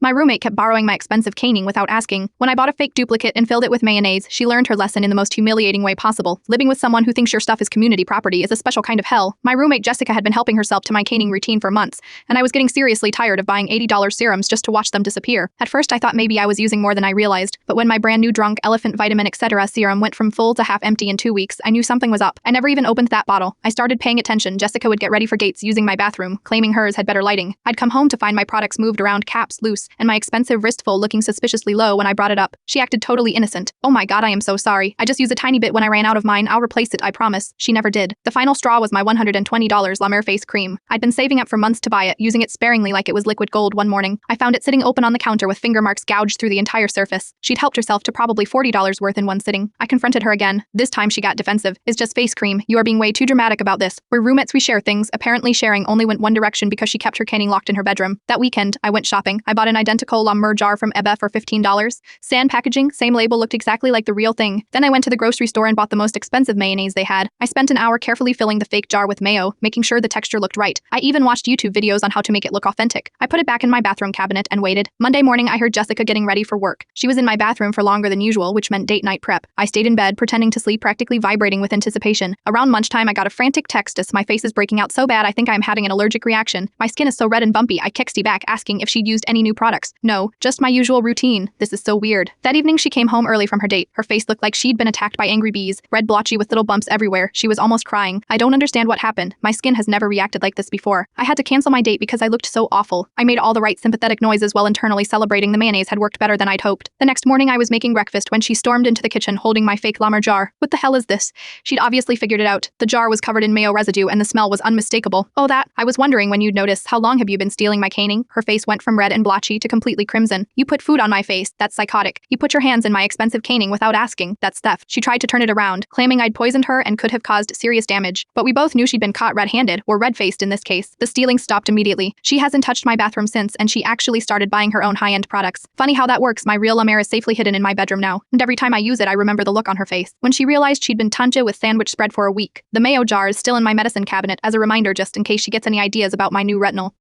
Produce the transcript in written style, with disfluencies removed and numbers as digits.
My roommate kept borrowing my expensive caning without asking. When I bought a fake duplicate and filled it with mayonnaise, she learned her lesson in the most humiliating way possible. Living with someone who thinks your stuff is community property is a special kind of hell. My roommate Jessica had been helping herself to my caning routine for months, and I was getting seriously tired of buying $80 serums just to watch them disappear. At first I thought maybe I was using more than I realized, but when my brand new drunk elephant vitamin etc. serum went from full to half empty in 2 weeks, I knew something was up. I never even opened that bottle. I started paying attention. Jessica would get ready for dates using my bathroom, claiming hers had better lighting. I'd come home to find my products moved around, caps loose, and my expensive wristful looking suspiciously low when I brought it up. She acted totally innocent. "Oh my god, I am so sorry. I just used a tiny bit when I ran out of mine. I'll replace it, I promise." She never did. The final straw was my $120 La Mer face cream. I'd been saving up for months to buy it, using it sparingly like it was liquid gold. One morning, I found it sitting open on the counter with finger marks gouged through the entire surface. She'd helped herself to probably $40 worth in one sitting. I confronted her again. This time she got defensive. "It's just face cream. You are being way too dramatic about this. We're roommates, we share things." Apparently sharing only went one direction because she kept her caning locked in her bedroom. That weekend, I went shopping. I bought an identical La Mer jar from Ebe for $15. Sand packaging, same label, looked exactly like the real thing. Then I went to the grocery store and bought the most expensive mayonnaise they had. I spent an hour carefully filling the fake jar with mayo, making sure the texture looked right. I even watched YouTube videos on how to make it look authentic. I put it back in my bathroom cabinet and waited. Monday morning, I heard Jessica getting ready for work. She was in my bathroom for longer than usual, which meant date night prep. I stayed in bed, pretending to sleep, practically vibrating with anticipation. Around lunchtime, I got a frantic text as my face is breaking out so bad I think I'm having an allergic reaction. My skin is so red and bumpy. I texted back asking if she'd used any new products. No, just my usual routine. This is so weird. That evening, she came home early from her date. Her face looked like she'd been attacked by angry bees, red blotchy with little bumps everywhere. She was almost crying. I don't understand what happened. My skin has never reacted like this before. I had to cancel my date because I looked so awful. I made all the right sympathetic noises while internally celebrating the mayonnaise had worked better than I'd hoped. The next morning, I was making breakfast when she stormed into the kitchen holding my fake La Mer jar. What the hell is this? She'd obviously figured it out. The jar was covered in mayo residue and the smell was unmistakable. "Oh, that. I was wondering when you'd notice. How long have you been stealing my caning?" Her face went from red and blotchy to completely crimson. "You put food on my face. That's psychotic. You put your hands in my expensive caning without asking. That's theft." She tried to turn it around, claiming I'd poisoned her and could have caused serious damage. But we both knew she'd been caught red-handed, or red-faced in this case. The stealing stopped immediately. She hasn't touched my bathroom since, and she actually started buying her own high-end products. Funny how that works. My real La Mer is safely hidden in my bedroom now, and every time I use it, I remember the look on her face when she realized she'd been tanja with sandwich spread for a week. The mayo jar is still in my medicine cabinet as a reminder just in case she gets any ideas about my new retinol.